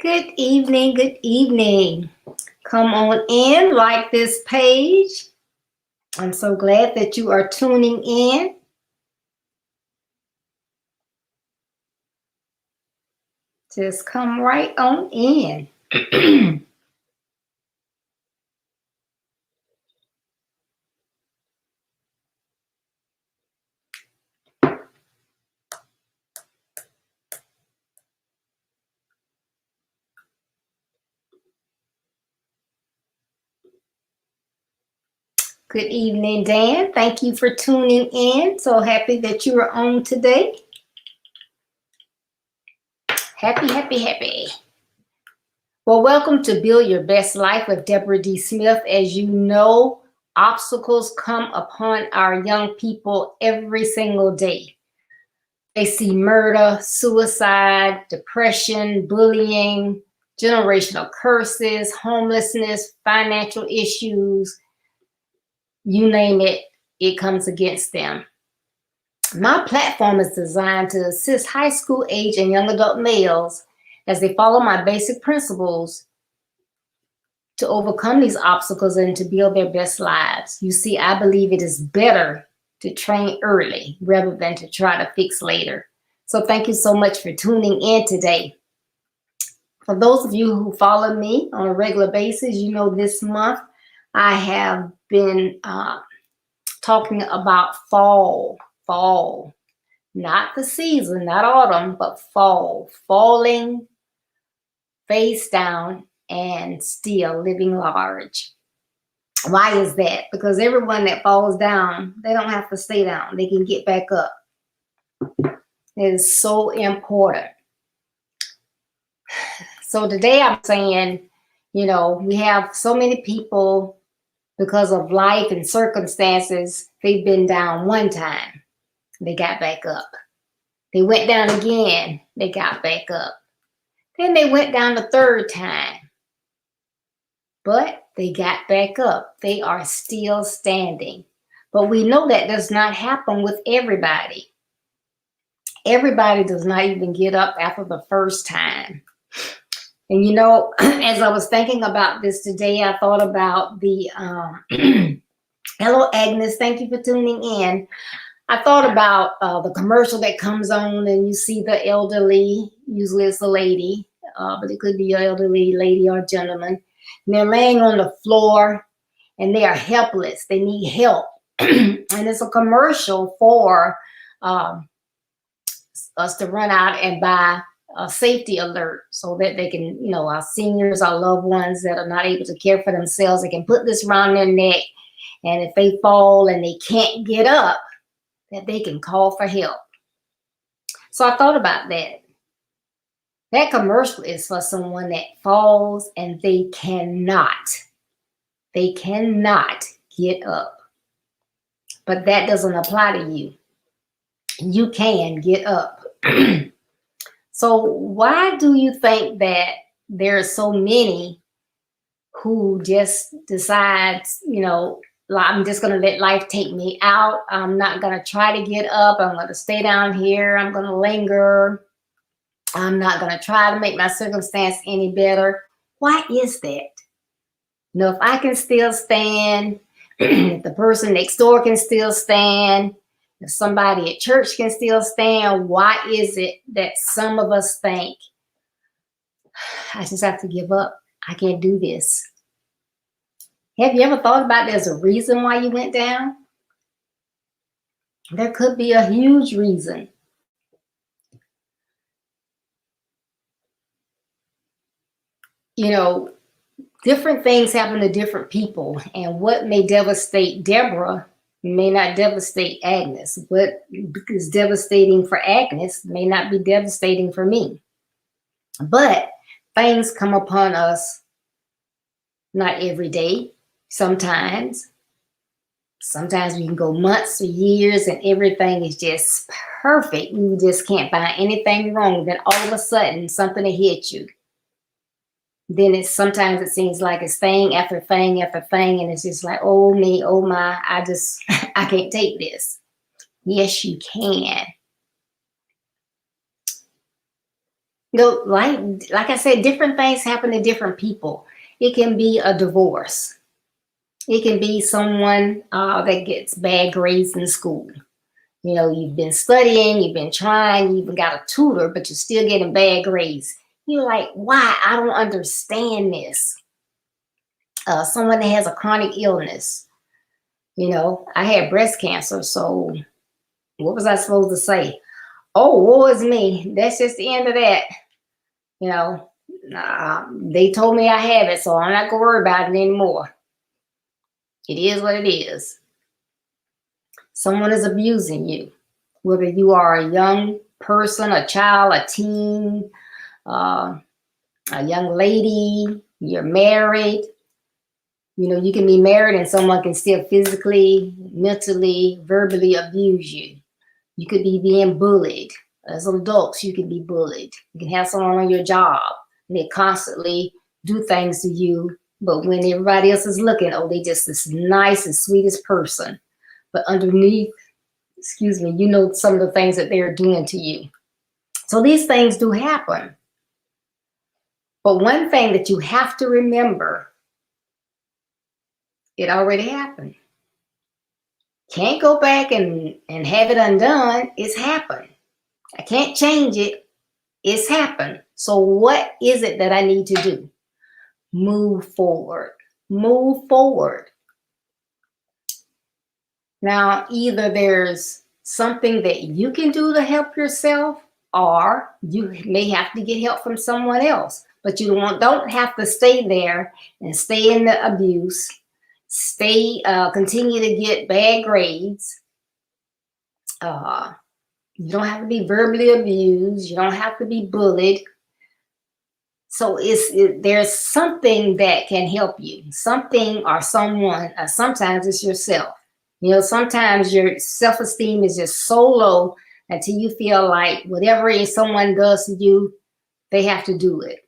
Good evening, good evening. Come on in, like this page. I'm so glad that you are tuning in. Just come right on in. Good evening, Dan. Thank you for tuning in. So happy that you are on today. Happy, happy, happy. Well, welcome to Build Your Best Life with Deborah D. Smith. As you know, obstacles come upon our young people every single day. They see murder, suicide, depression, bullying, generational curses, homelessness, financial issues, you name it, it comes against them. My platform is designed to assist high school age and young adult males as they follow my basic principles to overcome these obstacles and to build their best lives. You see, I believe it is better to train early rather than to try to fix later. So thank you so much for tuning in today. For those of you who follow me on a regular basis, you know this month I have been talking about fall, not the season, not autumn, but fall, falling face down and still living large. Why is that? Because everyone that falls down, they don't have to stay down. They can get back up. It is so important. So today I'm saying, you know, we have so many people because of life and circumstances, they've been down one time. They got back up. They went down again. They got back up. Then they went down the third time. But they got back up. They are still standing. But we know that does not happen with everybody. Everybody does not even get up after the first time. And you know, as I was thinking about this today, I thought about the, hello Agnes, thank you for tuning in. I thought about the commercial that comes on and you see the elderly, usually it's a lady, but it could be an elderly lady or gentleman. And they're laying on the floor and they are helpless. They need help. And it's a commercial for us to run out and buy a safety alert so that they can, you know, our seniors, our loved ones that are not able to care for themselves, they can put this around their neck. And if they fall and they can't get up, that they can call for help. So I thought about that. That commercial is for someone that falls and they cannot get up. But that doesn't apply to you. You can get up. So why do you think that there are so many who just decides, you know, I'm just going to let life take me out. I'm not going to try to get up. I'm going to stay down here. I'm going to linger. I'm not going to try to make my circumstance any better. Why is that? If I can still stand, if the person next door can still stand, if somebody at church can still stand, why is it that some of us think, I just have to give up? I can't do this. Have you ever thought about there's a reason why you went down? There could be a huge reason. Different things happen to different people, and what may devastate Deborah may not devastate Agnes. What is devastating for Agnes may not be devastating for me. But things come upon us not every day. Sometimes we can go months or years and everything is just perfect. You just can't find anything wrong. Then all of a sudden something will hit you. Then sometimes it seems like it's thing after thing after thing, and it's just like, oh me, oh my, I can't take this. Yes, you can. Like I said, different things happen to different people. It can be a divorce. It can be someone that gets bad grades in school. You've been studying, you've been trying, you even got a tutor, but you're still getting bad grades. You're like, why? I don't understand this. Someone that has a chronic illness. I had breast cancer, so what was I supposed to say? Oh, woe is me. That's just the end of that. They told me I have it, so I'm not going to worry about it anymore. It is what it is. Someone is abusing you, whether you are a young person, a child, a teen, a young lady, you're married. You can be married and someone can still physically, mentally, verbally abuse you. You could be being bullied. As adults, you can be bullied. You can have someone on your job and they constantly do things to you. But when everybody else is looking, oh, they just this nice and sweetest person. But underneath, some of the things that they're doing to you. So these things do happen. But one thing that you have to remember, it already happened. Can't go back and have it undone. It's happened. I can't change it. It's happened. So what is it that I need to do? Move forward. Move forward. Now, either there's something that you can do to help yourself, or you may have to get help from someone else. But you don't have to stay there and stay in the abuse, continue to get bad grades. You don't have to be verbally abused. You don't have to be bullied. So there's something that can help you, something or someone. Sometimes it's yourself. Sometimes your self-esteem is just so low until you feel like whatever someone does to you, they have to do it.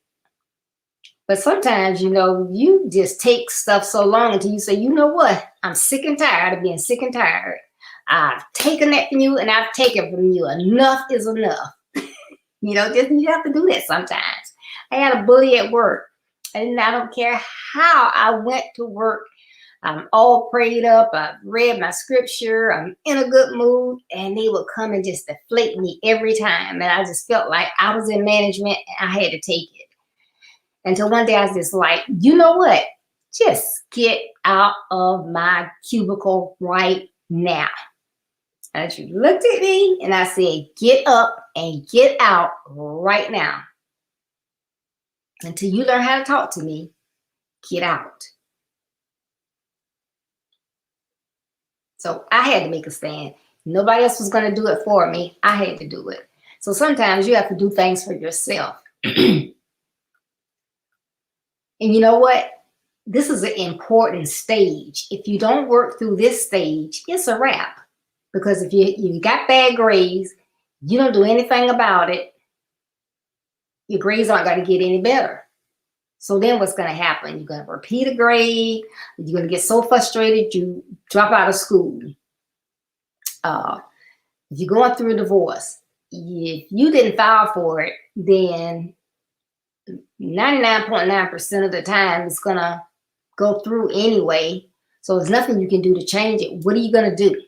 But sometimes, you just take stuff so long until you say, you know what? I'm sick and tired of being sick and tired. I've taken that from you and I've taken from you. Enough is enough. You have to do that sometimes. I had a bully at work, and I don't care how I went to work. I'm all prayed up. I've read my scripture. I'm in a good mood, and they would come and just deflate me every time. And I just felt like I was in management and I had to take it. Until one day I was just like, you know what? Just get out of my cubicle right now. And she looked at me and I said, get up and get out right now. Until you learn how to talk to me, get out. So I had to make a stand. Nobody else was going to do it for me. I had to do it. So sometimes you have to do things for yourself. And you know what? This is an important stage. If you don't work through this stage, it's a wrap. Because if you got bad grades, you don't do anything about it, your grades aren't going to get any better. So then what's going to happen? You're going to repeat a grade. You're going to get so frustrated you drop out of school. If you're going through a divorce, if you didn't file for it, then 99.9% of the time it's going to go through anyway. So there's nothing you can do to change it. What are you going to do?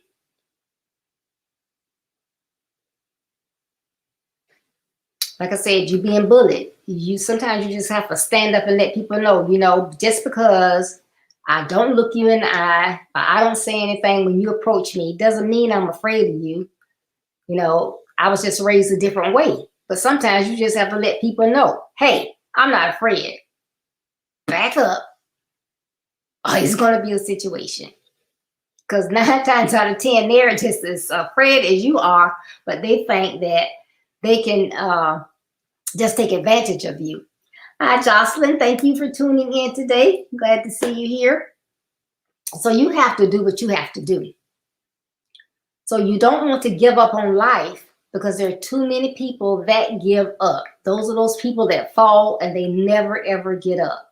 Like I said, you're being bullied. Sometimes you just have to stand up and let people know, just because I don't look you in the eye, or I don't say anything when you approach me, doesn't mean I'm afraid of you. I was just raised a different way. But sometimes you just have to let people know, hey, I'm not afraid. Back up. Or it's going to be a situation. Because 9 times out of 10, they're just as afraid as you are, but they think that they can just take advantage of you. Hi, Jocelyn. Thank you for tuning in today. Glad to see you here. So you have to do what you have to do. So you don't want to give up on life, because there are too many people that give up. Those are those people that fall and they never, ever get up.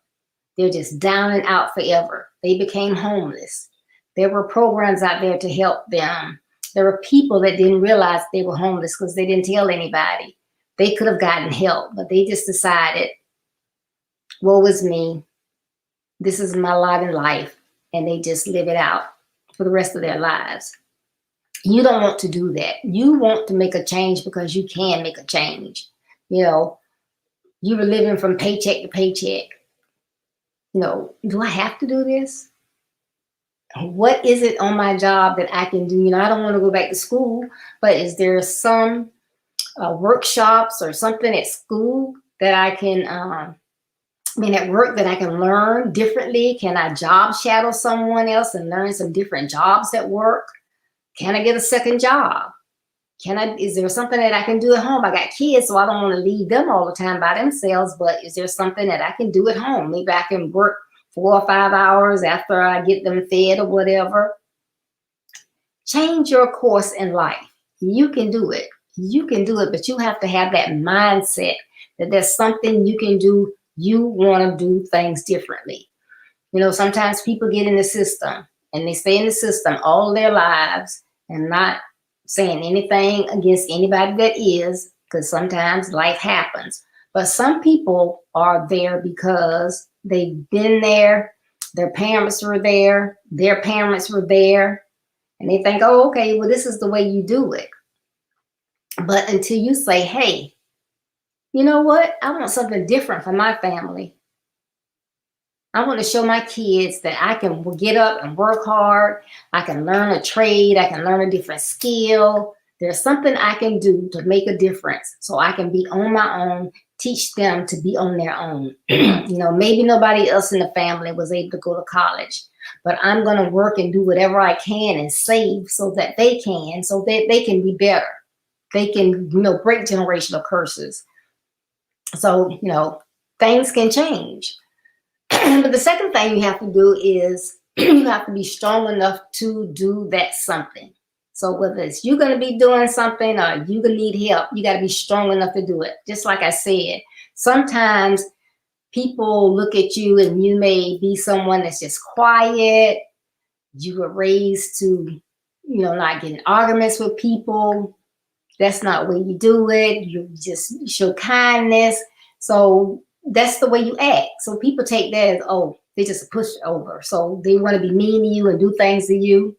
They're just down and out forever. They became homeless. There were programs out there to help them. There were people that didn't realize they were homeless because they didn't tell anybody. They could have gotten help, but they just decided, woe is me. This is my lot in life. And they just live it out for the rest of their lives. You don't want to do that. You want to make a change because you can make a change. You were living from paycheck to paycheck. Do I have to do this? What is it on my job that I can do? I don't want to go back to school, but is there some workshops or something at school that I can, at work that I can learn differently? Can I job shadow someone else and learn some different jobs at work? Can I get a second job? Is there something that I can do at home? I got kids, so I don't want to leave them all the time by themselves, but is there something that I can do at home? Maybe I can work 4 or 5 hours after I get them fed or whatever. Change your course in life. You can do it. You can do it, but you have to have that mindset that there's something you can do. You want to do things differently. Sometimes people get in the system and they stay in the system all their lives and not saying anything against anybody that is, because sometimes life happens. But some people are there because they've been there, their parents were there, their parents were there, and they think, oh, okay, well, this is the way you do it. But until you say, hey, you know what? I want something different for my family. I want to show my kids that I can get up and work hard. I can learn a trade. I can learn a different skill. There's something I can do to make a difference so I can be on my own, teach them to be on their own. Maybe nobody else in the family was able to go to college, but I'm going to work and do whatever I can and save so that they can be better. They can, break generational curses. So, things can change. But the second thing you have to do is you have to be strong enough to do that something. So whether it's you're going to be doing something or you're going to need help, you got to be strong enough to do it. Just like I said, sometimes people look at you and you may be someone that's just quiet. You were raised to, not get in arguments with people. That's not the way you do it. You just show kindness. So that's the way you act. So people take that as, oh, they just push over. So they want to be mean to you and do things to you.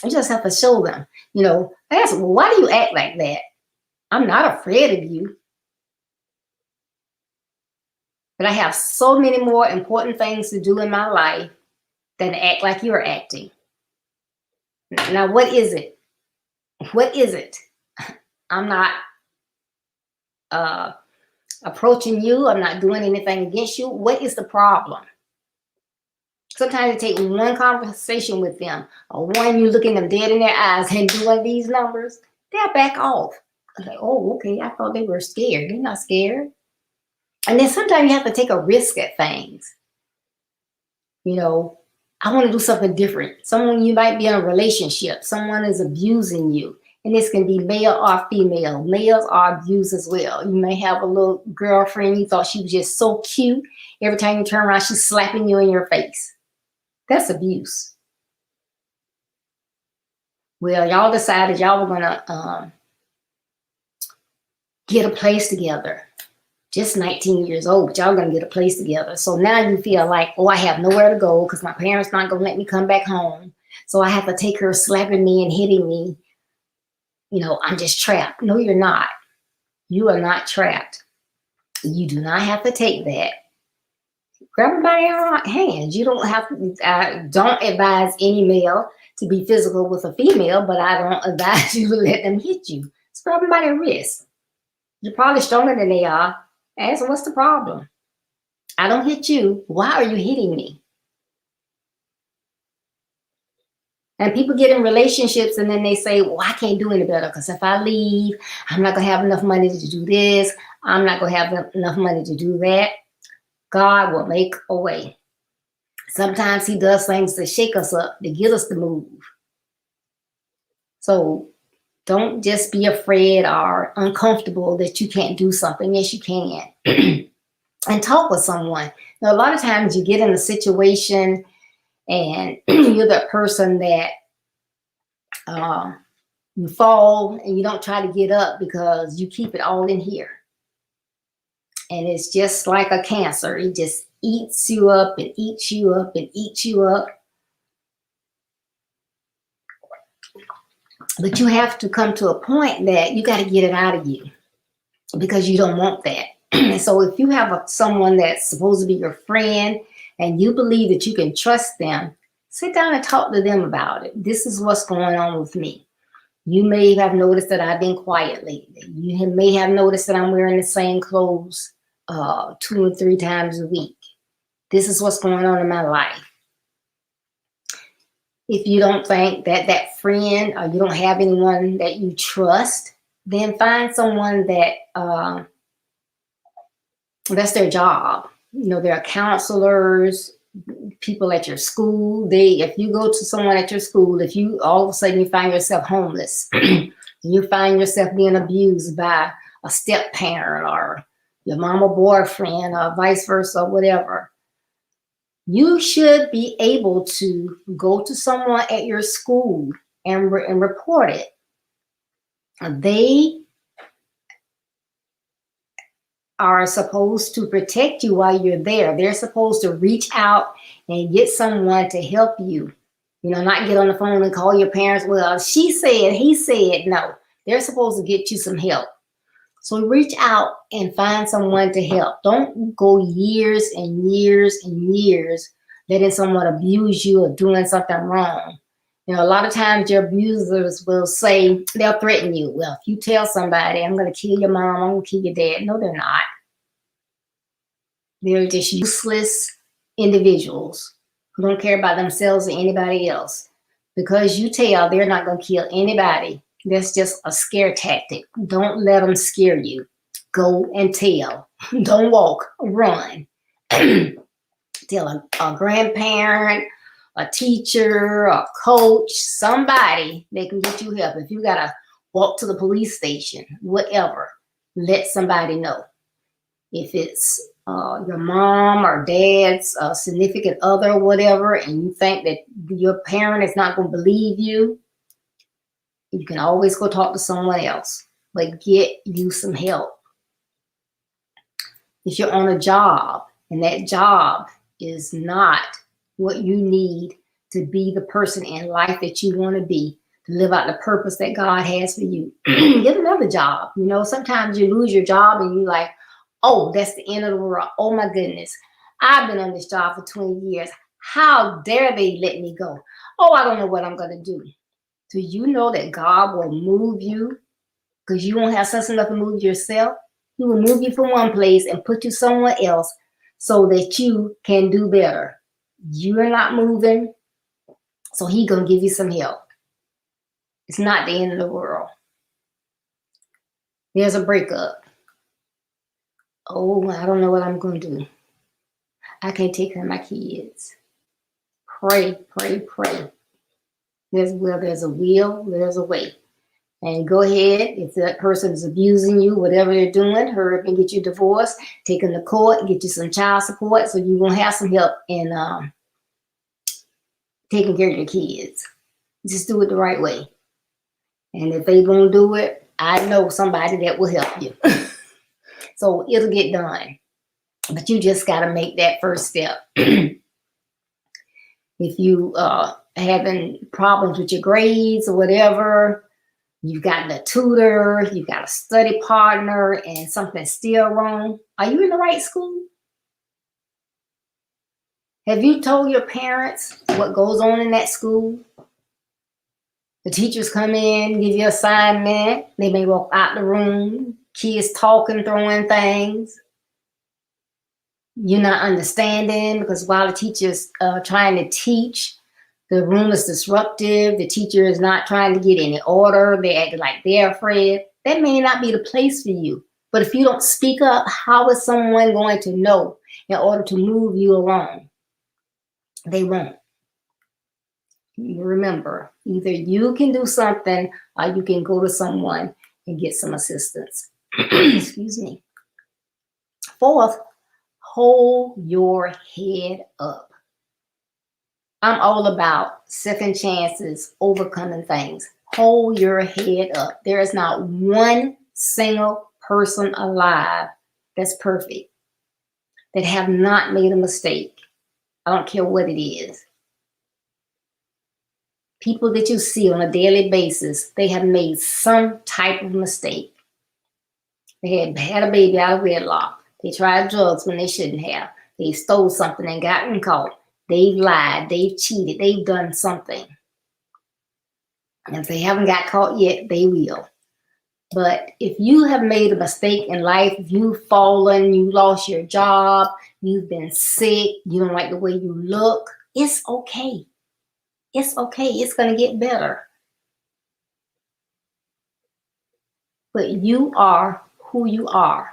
You just have to show them, I ask, well, why do you act like that? I'm not afraid of you. But I have so many more important things to do in my life than to act like you're acting. Now, what is it? What is it? I'm not approaching you. I'm not doing anything against you. What is the problem? Sometimes it takes one conversation with them or one you looking them dead in their eyes and doing these numbers, they'll back off. I'm like, oh, okay, I thought they were scared. They're not scared. And then sometimes you have to take a risk at things. I want to do something different. Someone, you might be in a relationship. Someone is abusing you. And this can be male or female. Males are abused as well. You may have a little girlfriend. You thought she was just so cute. Every time you turn around, she's slapping you in your face. That's abuse. Well, y'all decided y'all were going to get a place together. just 19 years old, but y'all gonna get a place together. So now you feel like, oh, I have nowhere to go because my parents not gonna let me come back home. So I have to take her slapping me and hitting me. You know, I'm just trapped. No, you're not. You are not trapped. You do not have to take that. Grab her by your hands. You don't have to, I don't advise any male to be physical with a female, but I don't advise you to let them hit you. Just grab them by their wrist. You're probably stronger than they are. Ask them, what's the problem? I don't hit you. Why are you hitting me? And people get in relationships and then they say, well, I can't do any better because if I leave, I'm not going to have enough money to do this. I'm not going to have enough money to do that. God will make a way. Sometimes he does things to shake us up, to get us to move. So don't just be afraid or uncomfortable that you can't do something. Yes, you can. And talk with someone. Now, a lot of times you get in a situation and you're that person that you fall and you don't try to get up because you keep it all in here. And it's just like a cancer. It just eats you up and eats you up and eats you up. But you have to come to a point that you got to get it out of you because you don't want that. So if you have someone that's supposed to be your friend and you believe that you can trust them, sit down and talk to them about it. This is what's going on with me. You may have noticed that I've been quiet lately. You may have noticed that I'm wearing the same clothes 2 or 3 times a week. This is what's going on in my life. If you don't think that that friend or you don't have anyone that you trust, then find someone that that's their job. You know, there are counselors, people at your school. If you go to someone at your school, if you all of a sudden you find yourself homeless, you find yourself being abused by a step parent or your mama boyfriend or vice versa, or whatever, you should be able to go to someone at your school and report it. They are supposed to protect you while you're there. They're supposed to reach out and get someone to help you. You know, not get on the phone and call your parents. Well, she said, he said. No, they're supposed to get you some help. So reach out and find someone to help. Don't go years and years and years letting someone abuse you or doing something wrong. You know, a lot of times your abusers will say, they'll threaten you. Well, if you tell somebody, I'm going to kill your mom, I'm going to kill your dad. No, they're not. They're just useless individuals who don't care about themselves or anybody else. Because you tell, they're not going to kill anybody. That's just a scare tactic. Don't let them scare you. Go and tell. Don't walk, run. Tell a grandparent, a teacher, a coach, somebody that can get you help. If you got to walk to the police station, whatever, let somebody know. If it's your mom or dad's significant other or whatever, and you think that your parent is not going to believe you, you can always go talk to someone else, but get you some help. If you're on a job and that job is not what you need to be the person in life that you want to be, to live out the purpose that God has for you, get another job. You know, sometimes you lose your job and you're like, oh, that's the end of the world. Oh my goodness. I've been on this job for 20 years. How dare they let me go? Oh, I don't know what I'm going to do. Do you know that God will move you because you won't have sense enough to move yourself? He will move you from one place and put you somewhere else so that you can do better. You're not moving, so he's going to give you some help. It's not the end of the world. There's a breakup. Oh, I don't know what I'm going to do. I can't take care of my kids. Pray, pray, pray. There's a will, there's a way. And go ahead, if that person is abusing you, whatever they're doing, hurry up and get you divorced, take them to court, get you some child support so you won't have some help in taking care of your kids. Just do it the right way. And if they won't do it, I know somebody that will help you. So it'll get done. But you just got to make that first step. If you having problems with your grades or whatever, you've gotten a tutor, you've got a study partner, and something's still wrong, are you in the right school? Have you told your parents what goes on in that school? The teachers come in, give you an assignment, they may walk out the room, kids talking, throwing things. You're not understanding because while the teacher's trying to teach, the room is disruptive. The teacher is not trying to get any order. They act like they're afraid. That may not be the place for you. But if you don't speak up, how is someone going to know in order to move you along? They won't. Remember, either you can do something or you can go to someone and get some assistance. Excuse me. Fourth, hold your head up. I'm all about second chances, overcoming things. Hold your head up. There is not one single person alive that's perfect, that have not made a mistake. I don't care what it is. People that you see on a daily basis, they have made some type of mistake. They had a baby out of wedlock. They tried drugs when they shouldn't have. They stole something and gotten caught. They've lied. They've cheated. They've done something. And if they haven't got caught yet, they will. But if you have made a mistake in life, if you've fallen, you lost your job, you've been sick, you don't like the way you look, it's okay. It's okay. It's going to get better. But you are who you are.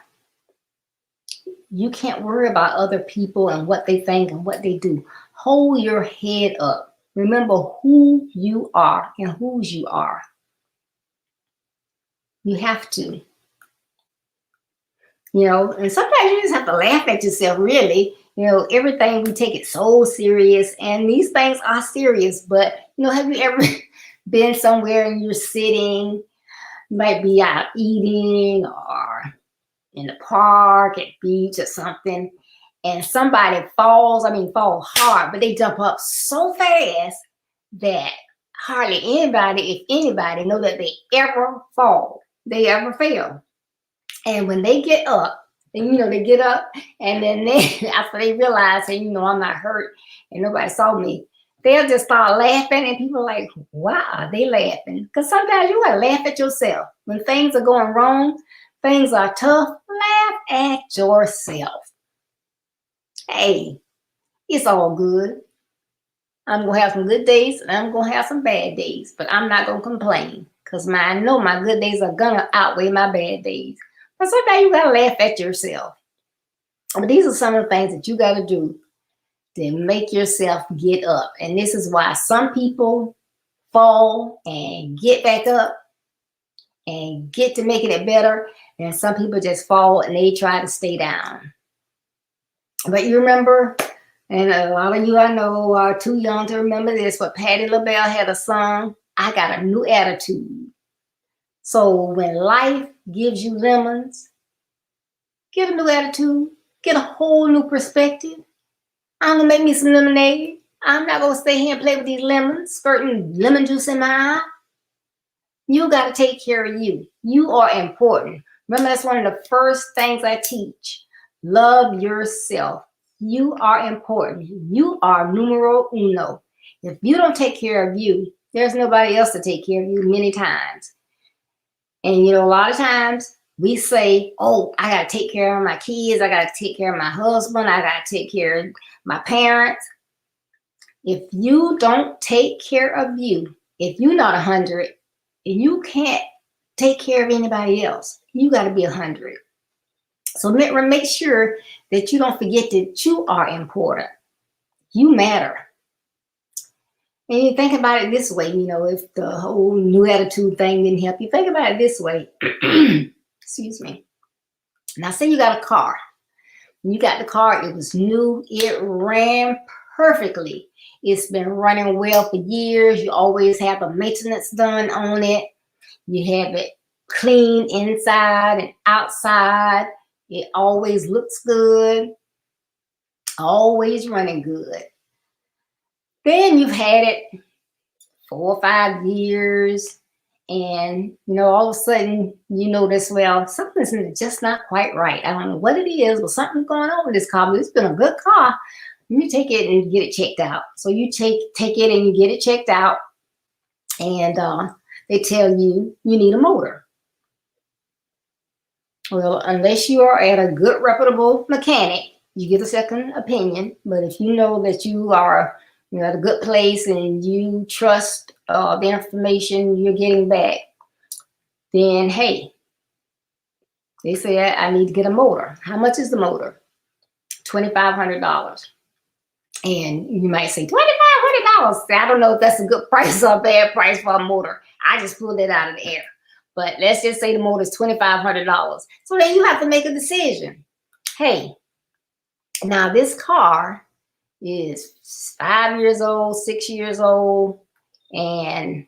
You can't worry about other people and what they think and what they do. Hold your head up. Remember who you are and whose you are. You have to. You know, and sometimes you just have to laugh at yourself, really. You know, everything, we take it so serious, and these things are serious. But, you know, have you ever been somewhere and you're sitting, you might be out eating or in the park, at beach or something, and somebody fall hard, but they jump up so fast that hardly anybody, if anybody, know that they ever fall, they ever fail. And when they get up, and you know, they get up, and then they, after they realize, hey, you know, I'm not hurt and nobody saw me, they'll just start laughing, and people are like, why are they laughing? Because sometimes you gotta laugh at yourself. When things are going wrong, things are tough, laugh at yourself. Hey, it's all good. I'm going to have some good days and I'm going to have some bad days, but I'm not going to complain because I know my good days are going to outweigh my bad days. But sometimes you got to laugh at yourself. But these are some of the things that you got to do to make yourself get up. And this is why some people fall and get back up and get to making it better. And some people just fall and they try to stay down. But you remember, and a lot of you I know are too young to remember this, but Patti LaBelle had a song, I Got a New Attitude. So when life gives you lemons, get a new attitude, get a whole new perspective. I'm going to make me some lemonade. I'm not going to stay here and play with these lemons, squirting lemon juice in my eye. You got to take care of you. You are important. Remember, that's one of the first things I teach. Love yourself. You are important. You are numero uno. If you don't take care of you, there's nobody else to take care of you many times. And, you know, a lot of times we say, oh, I got to take care of my kids. I got to take care of my husband. I got to take care of my parents. If you don't take care of you, if you're not 100, you can't take care of anybody else. You got to be 100. So make sure that you don't forget that you are important. You matter. And you think about it this way, you know, if the whole new attitude thing didn't help you, think about it this way. Excuse me. Now, say you got a car. When you got the car, it was new. It ran perfectly. It's been running well for years. You always have a maintenance done on it. You have it clean inside and outside. It always looks good, always running good. Then you've had it 4 or 5 years, and all of a sudden you notice, well, something's just not quite right. I don't know what it is, but something's going on with this car. But it's been a good car. You take it and get it checked out. So you take it and you get it checked out, and they tell you need a motor. Well, unless you are at a good, reputable mechanic, you get a second opinion. But if you know that you are at a good place and you trust the information you're getting back, then hey, they say, I need to get a motor. How much is the motor? $2,500. And you might say, $2,500. I don't know if that's a good price or a bad price for a motor. I just pulled it out of the air. But let's just say the motor is $2,500. So then you have to make a decision. Hey, now this car is 5 years old, 6 years old, and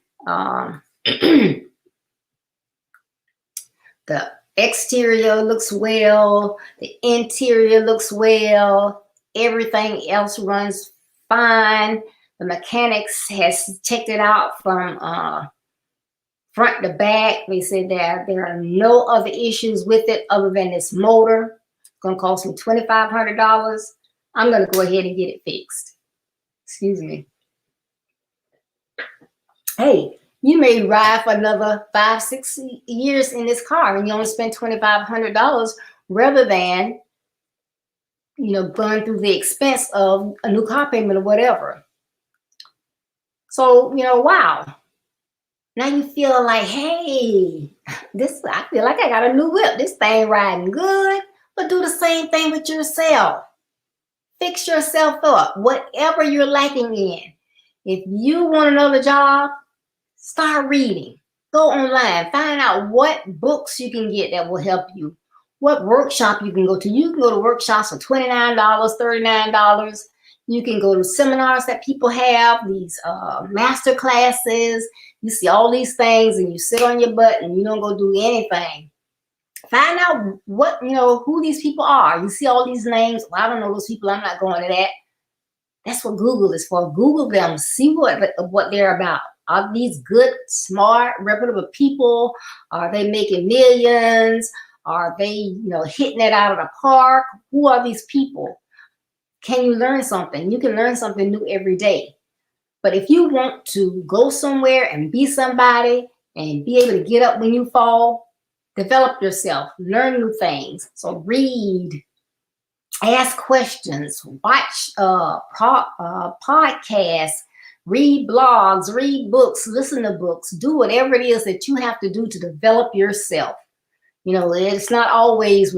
the exterior looks well, the interior looks well, everything else runs fine. The mechanics has checked it out from front to back. They said that there are no other issues with it other than this motor. It's going to cost me $2,500. I'm going to go ahead and get it fixed. Excuse me. Hey, you may ride for another 5, 6 years in this car and you only spend $2,500 rather than, going through the expense of a new car payment or whatever. So, wow. Now you feel like, hey, I feel like I got a new whip. This thing riding good, but do the same thing with yourself. Fix yourself up, whatever you're lacking in. If you want another job, start reading. Go online, find out what books you can get that will help you. What workshop you can go to. You can go to workshops for $29, $39. You can go to seminars that people have, these master classes. You see all these things and you sit on your butt and you don't go do anything. Find out what, who these people are. You see all these names. Well, I don't know those people. I'm not going to that. That's what Google is for. Google them. See what they're about. Are these good, smart, reputable people? Are they making millions? Are they, hitting it out of the park? Who are these people? Can you learn something? You can learn something new every day. But if you want to go somewhere and be somebody and be able to get up when you fall, develop yourself, learn new things. So read, ask questions, watch podcasts, read blogs, read books, listen to books, do whatever it is that you have to do to develop yourself. It's not always,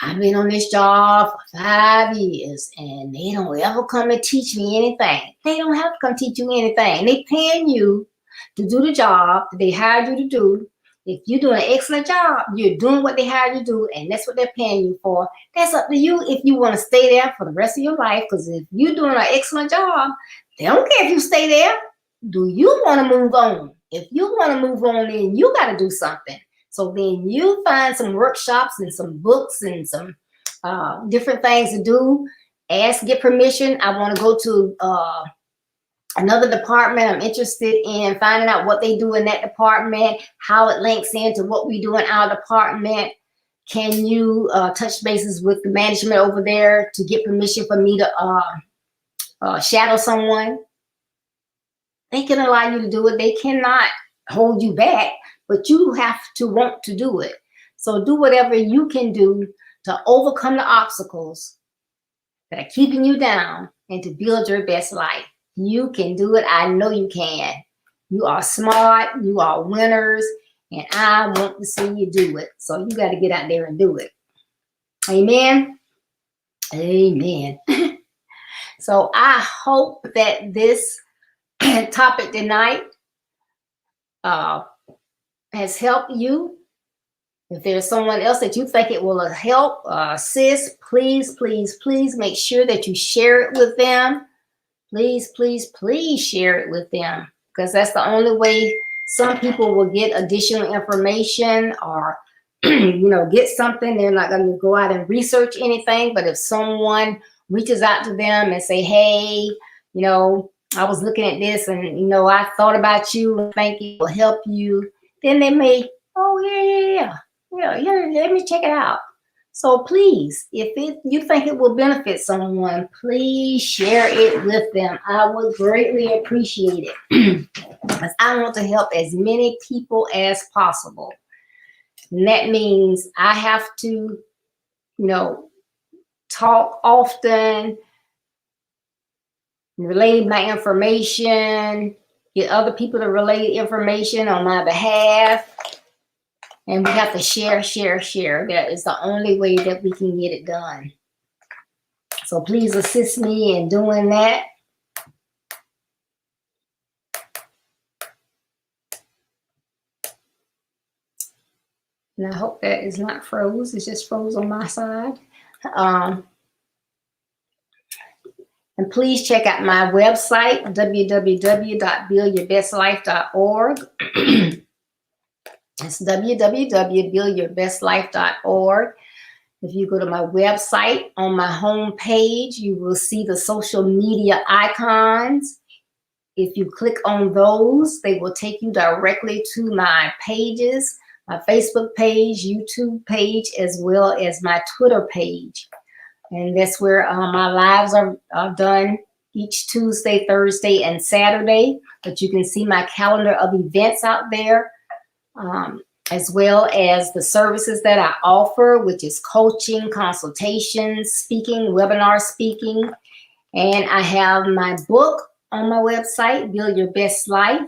I've been on this job for 5 years and they don't ever come and teach me anything. They don't have to come teach you anything. They paying you to do the job that they hired you to do. If you're doing an excellent job, you're doing what they hired you to do, and that's what they're paying you for. That's up to you if you want to stay there for the rest of your life, because if you're doing an excellent job, they don't care if you stay there. Do you want to move on? If you want to move on, then you got to do something. So then you find some workshops and some books and some different things to do. Get permission. I want to go to another department. I'm interested in finding out what they do in that department, how it links into what we do in our department. Can you touch bases with the management over there to get permission for me to shadow someone? They can allow you to do it. They cannot hold you back, but you have to want to do it. So do whatever you can do to overcome the obstacles that are keeping you down and to build your best life. You can do it. I know you can. You are smart. You are winners. And I want to see you do it. So you got to get out there and do it. Amen. Amen. So I hope that this topic tonight has helped you. If there's someone else that you think it will help, assist, please, please, please make sure that you share it with them. Please, please, please share it with them, because that's the only way some people will get additional information or get something. They're not going to go out and research anything. But if someone reaches out to them and say, hey, I was looking at this and, I thought about you and think it will help you, then they may, oh, yeah, let me check it out. So please, if you think it will benefit someone, please share it with them. I would greatly appreciate it because I want to help as many people as possible. And that means I have to, talk often, relay my information, get other people to relay information on my behalf. And we have to share. That is the only way that we can get it done. So please assist me in doing that. And I hope that is not froze. It's just froze on my side. And please check out my website, www.buildyourbestlife.org. It's www.buildyourbestlife.org. If you go to my website, on my home page, you will see the social media icons. If you click on those, they will take you directly to my pages, my Facebook page, YouTube page, as well as my Twitter page. And that's where my lives are done each Tuesday, Thursday, and Saturday. But you can see my calendar of events out there, as well as the services that I offer, which is coaching, consultations, speaking, webinar speaking. And I have my book on my website, Build Your Best Life.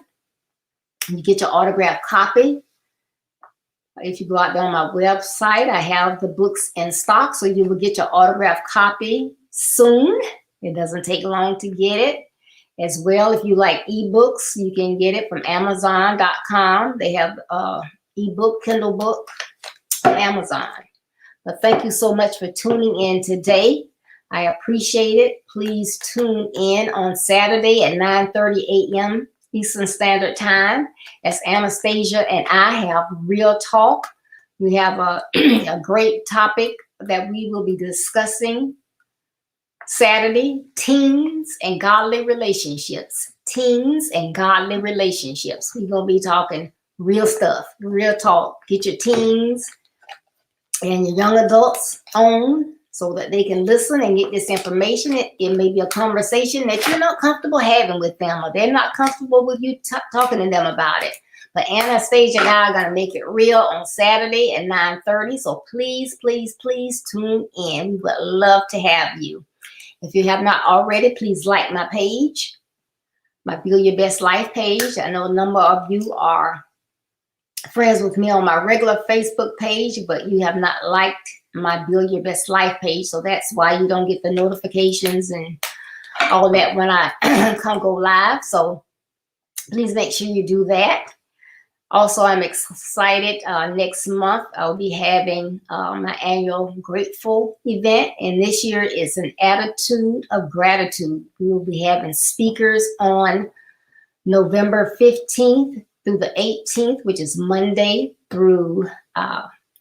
You get your autographed copy. If you go out there on my website, I have the books in stock, so you will get your autographed copy soon. It doesn't take long to get it. As well, if you like ebooks, you can get it from Amazon.com. They have ebook, Kindle book on Amazon. But thank you so much for tuning in today. I appreciate it. Please tune in on Saturday at 9:30 a.m. Eastern Standard Time. As Anastasia and I have Real Talk. We have a great topic that we will be discussing Saturday: teens and godly relationships. Teens and godly relationships. We're going to be talking real stuff, real talk. Get your teens and your young adults on so that they can listen and get this information. It may be a conversation that you're not comfortable having with them, or they're not comfortable with you talking to them about it. But Anastasia and I are going to make it real on Saturday at 9:30. So please, please, please tune in. We would love to have you. If you have not already, please like my page, my Build Your Best Life page. I know a number of you are friends with me on my regular Facebook page, but you have not liked my Build Your Best Life page. So that's why you don't get the notifications and all that when I go live. So please make sure you do that. Also, I'm excited. Next month, I'll be having my annual Grateful event. And this year is an attitude of gratitude. We will be having speakers on November 15th through the 18th, which is Monday through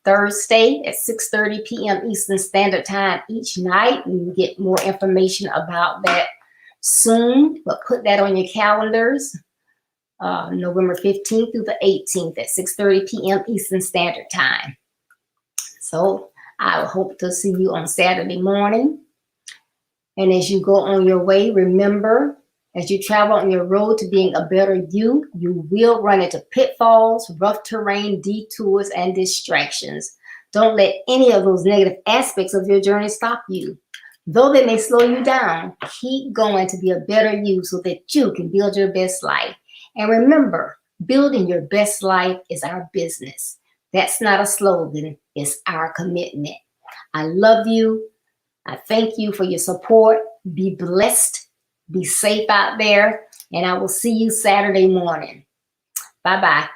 Thursday at 6:30 p.m. Eastern Standard Time each night. And you get more information about that soon, but put that on your calendars. November 15th through the 18th at 6:30 p.m. Eastern Standard Time. So I hope to see you on Saturday morning. And as you go on your way, remember, as you travel on your road to being a better you, you will run into pitfalls, rough terrain, detours, and distractions. Don't let any of those negative aspects of your journey stop you. Though they may slow you down, keep going to be a better you so that you can build your best life. And remember, building your best life is our business. That's not a slogan, it's our commitment. I love you. I thank you for your support. Be blessed. Be safe out there. And I will see you Saturday morning. Bye-bye.